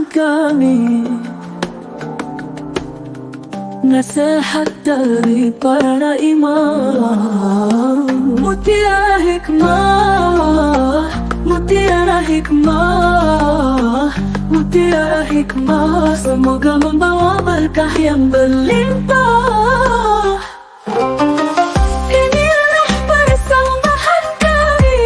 kami, nasihat dari para imam. Mutiara hikmah, mutiara hikmah, mutiara hikmah, semoga membawa berkah yang berlimpah. Inilah persembahan kami,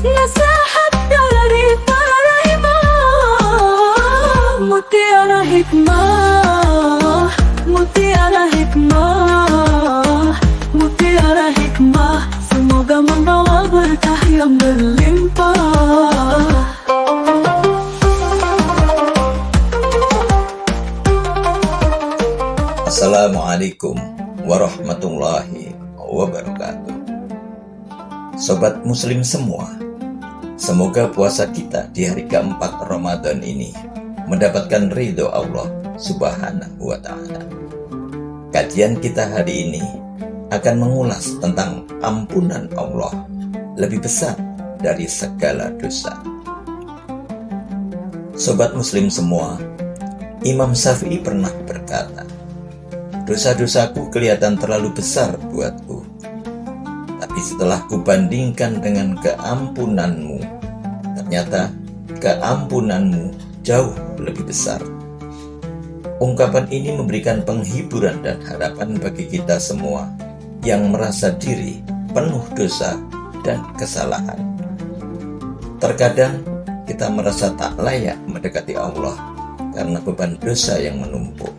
nasihat dari para imam. Mutiara hikmah, mutiara hikmah, mutiara hikmah, semoga membawa berkah yang berlimpah. Assalamualaikum warahmatullahi wabarakatuh. Sobat muslim semua, semoga puasa kita di hari keempat Ramadan ini mendapatkan ridho Allah Subhanahu wa ta'ala. Kajian kita hari ini akan mengulas tentang ampunan Allah lebih besar dari segala dosa. Sobat muslim semua, Imam Syafi'i pernah berkata, dosa-dosaku kelihatan terlalu besar buatku, tapi setelah kubandingkan dengan keampunanmu, ternyata keampunanmu jauh lebih besar. Ungkapan ini memberikan penghiburan dan harapan bagi kita semua yang merasa diri penuh dosa dan kesalahan. Terkadang kita merasa tak layak mendekati Allah karena beban dosa yang menumpuk.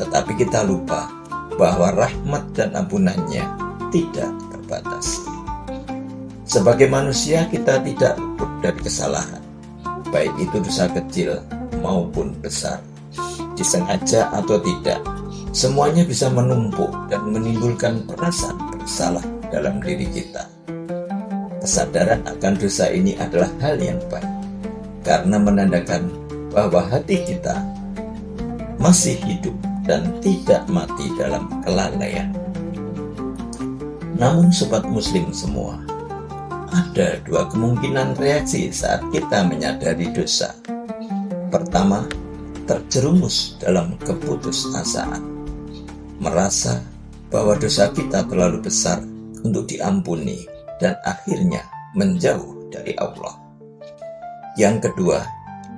Tetapi kita lupa bahwa rahmat dan ampunannya tidak terbatas. Sebagai manusia kita tidak luput dari kesalahan, baik itu dosa kecil maupun besar. Disengaja atau tidak, semuanya bisa menumpuk dan menimbulkan perasaan bersalah dalam diri kita. Kesadaran akan dosa ini adalah hal yang baik, karena menandakan bahwa hati kita masih hidup dan tidak mati dalam kelalaian. Namun sobat muslim semua, ada dua kemungkinan reaksi saat kita menyadari dosa. Pertama, terjerumus dalam keputusasaan, merasa bahwa dosa kita terlalu besar untuk diampuni dan akhirnya menjauh dari Allah. Yang kedua,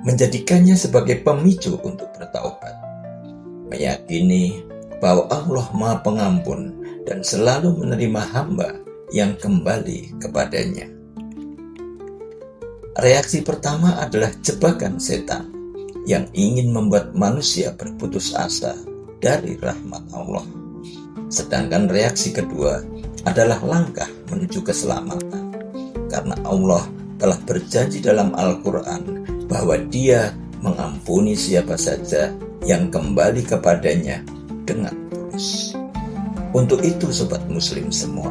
menjadikannya sebagai pemicu untuk bertaubat, meyakini bahwa Allah Maha Pengampun dan selalu menerima hamba yang kembali kepadanya. Reaksi pertama adalah jebakan setan yang ingin membuat manusia berputus asa dari rahmat Allah. Sedangkan reaksi kedua adalah langkah menuju keselamatan, karena Allah telah berjanji dalam Al-Quran bahwa Dia mengampuni siapa saja yang kembali kepadanya dengan tulus. Untuk itu sobat muslim semua,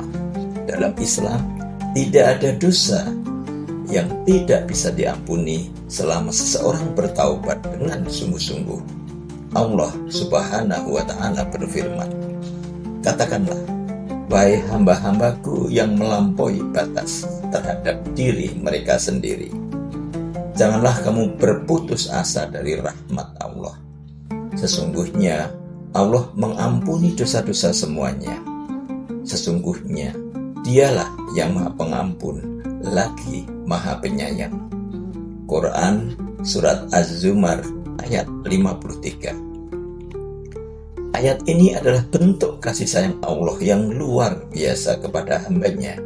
dalam Islam tidak ada dosa yang tidak bisa diampuni selama seseorang bertaubat dengan sungguh-sungguh. Allah Subhanahu wa ta'ala berfirman, katakanlah, wahai hamba-hambaku yang melampaui batas terhadap diri mereka sendiri, janganlah kamu berputus asa dari rahmat Allah. Sesungguhnya Allah mengampuni dosa-dosa semuanya. Sesungguhnya Dialah yang Maha Pengampun lagi Maha Penyayang. Quran Surat Az-Zumar ayat 53. Ayat ini adalah bentuk kasih sayang Allah yang luar biasa kepada hambanya.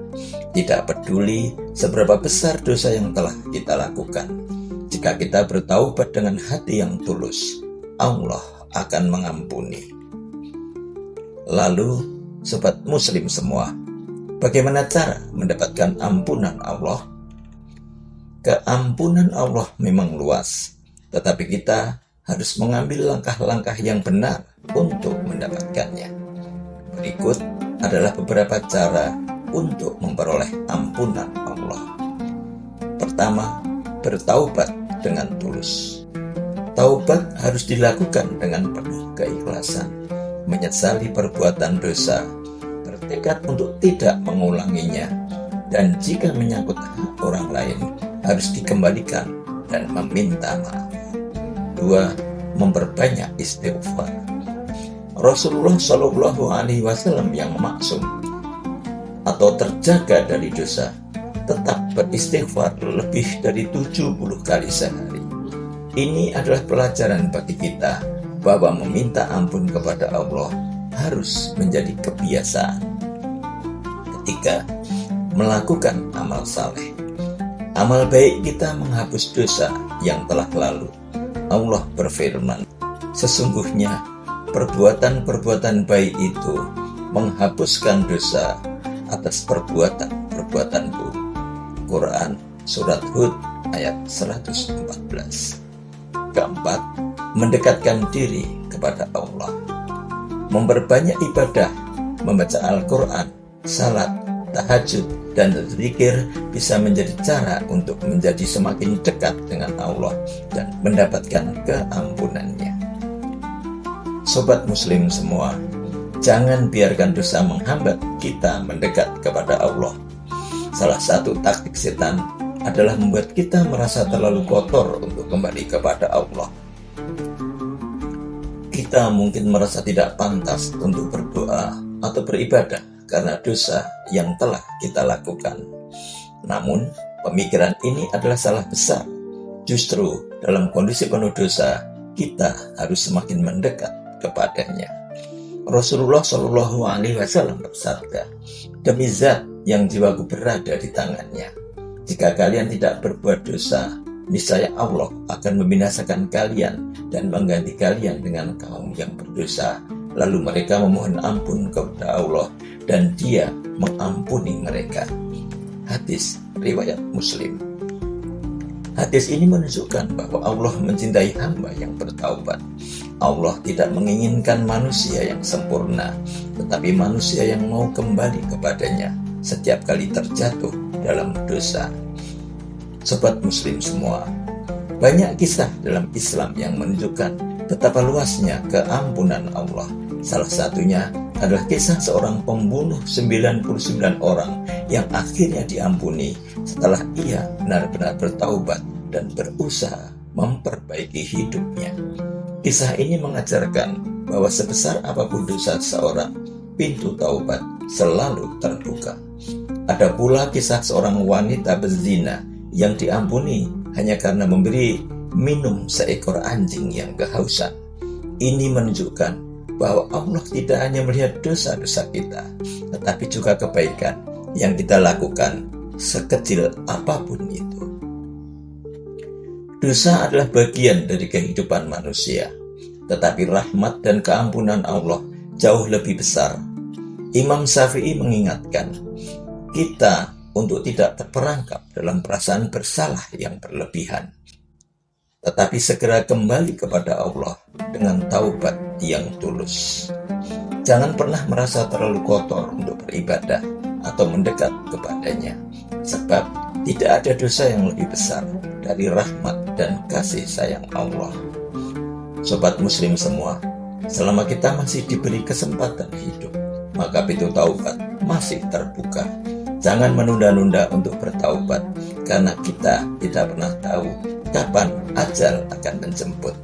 Tidak peduli seberapa besar dosa yang telah kita lakukan, jika kita bertaubat dengan hati yang tulus, Allah akan mengampuni. Lalu, sobat muslim semua, bagaimana cara mendapatkan ampunan Allah? Keampunan Allah memang luas, tetapi kita harus mengambil langkah-langkah yang benar untuk mendapatkannya. Berikut adalah beberapa cara untuk memperoleh ampunan Allah. Pertama, bertaubat dengan tulus. Taubat harus dilakukan dengan penuh keikhlasan, menyesali perbuatan dosa, bertekad untuk tidak mengulanginya, dan jika menyangkut hak orang lain, harus dikembalikan dan meminta maaf. 2. Memperbanyak istighfar. Rasulullah Shallallahu Alaihi Wasallam yang maksum atau terjaga dari dosa tetap beristighfar lebih dari 70 kali sehari. Ini adalah pelajaran bagi kita bahwa meminta ampun kepada Allah harus menjadi kebiasaan. Ketiga, melakukan amal saleh. Amal baik kita menghapus dosa yang telah lalu. Allah berfirman, sesungguhnya perbuatan-perbuatan baik itu menghapuskan dosa atas perbuatan-perbuatan buruk. Quran Surat Hud ayat 114. Keempat, mendekatkan diri kepada Allah. Memperbanyak ibadah, membaca Al-Quran, salat, tahajud, dan zikir bisa menjadi cara untuk menjadi semakin dekat dengan Allah dan mendapatkan keampunannya. Sobat muslim semua, jangan biarkan dosa menghambat kita mendekat kepada Allah. Salah satu taktik setan adalah membuat kita merasa terlalu kotor untuk kembali kepada Allah. Kita mungkin merasa tidak pantas untuk berdoa atau beribadah karena dosa yang telah kita lakukan. Namun, pemikiran ini adalah salah besar. Justru dalam kondisi penuh dosa, kita harus semakin mendekat kepadanya. Rasulullah Shallallahu Alaihi Wasallam bersabda, demi zat yang jiwaku berada di tangannya, jika kalian tidak berbuat dosa, niscaya Allah akan membinasakan kalian dan mengganti kalian dengan kaum yang berdosa. Lalu mereka memohon ampun kepada Allah dan Dia mengampuni mereka. Hadis riwayat Muslim. Hadis ini menunjukkan bahwa Allah mencintai hamba yang bertaubat. Allah tidak menginginkan manusia yang sempurna, tetapi manusia yang mau kembali kepadanya setiap kali terjatuh dalam dosa. Sobat muslim semua, banyak kisah dalam Islam yang menunjukkan betapa luasnya keampunan Allah. Salah satunya adalah kisah seorang pembunuh 99 orang yang akhirnya diampuni setelah ia benar-benar bertaubat dan berusaha memperbaiki hidupnya. Kisah ini mengajarkan bahwa sebesar apapun dosa seorang, pintu taubat selalu terbuka. Ada pula kisah seorang wanita berzina yang diampuni hanya karena memberi minum seekor anjing yang kehausan. Ini menunjukkan bahwa Allah tidak hanya melihat dosa-dosa kita, tetapi juga kebaikan yang kita lakukan sekecil apapun itu. Dosa adalah bagian dari kehidupan manusia, tetapi rahmat dan keampunan Allah jauh lebih besar. Imam Syafi'i mengingatkan kita untuk tidak terperangkap dalam perasaan bersalah yang berlebihan, tetapi segera kembali kepada Allah dengan taubat yang tulus. Jangan pernah merasa terlalu kotor untuk beribadah atau mendekat kepadanya, sebab tidak ada dosa yang lebih besar dari rahmat dan kasih sayang Allah. Sobat muslim semua, selama kita masih diberi kesempatan hidup, maka pintu taubat masih terbuka. Jangan menunda-nunda untuk bertaubat, karena kita tidak pernah tahu kapan ajal akan menjemput.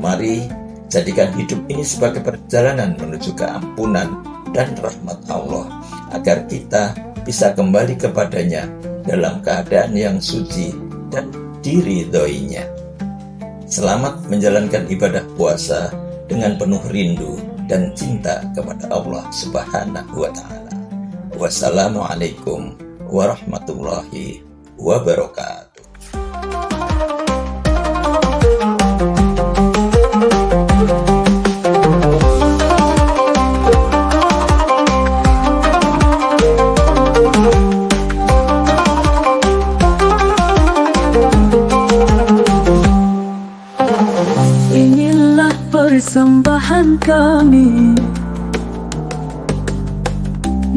Mari jadikan hidup ini sebagai perjalanan menuju keampunan dan rahmat Allah, agar kita bisa kembali kepadanya dalam keadaan yang suci dan diridhoinya. Selamat menjalankan ibadah puasa dengan penuh rindu dan cinta kepada Allah Subhanahu wa Ta'ala. Wassalamualaikum warahmatullahi wabarakatuh. Inilah persembahan kami,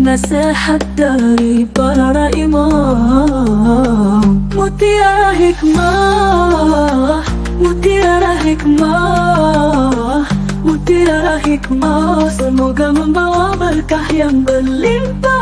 nasihat dari para imam. Mutiara hikmah, mutiara hikmah, mutiara hikmah, semoga membawa berkah yang berlimpah.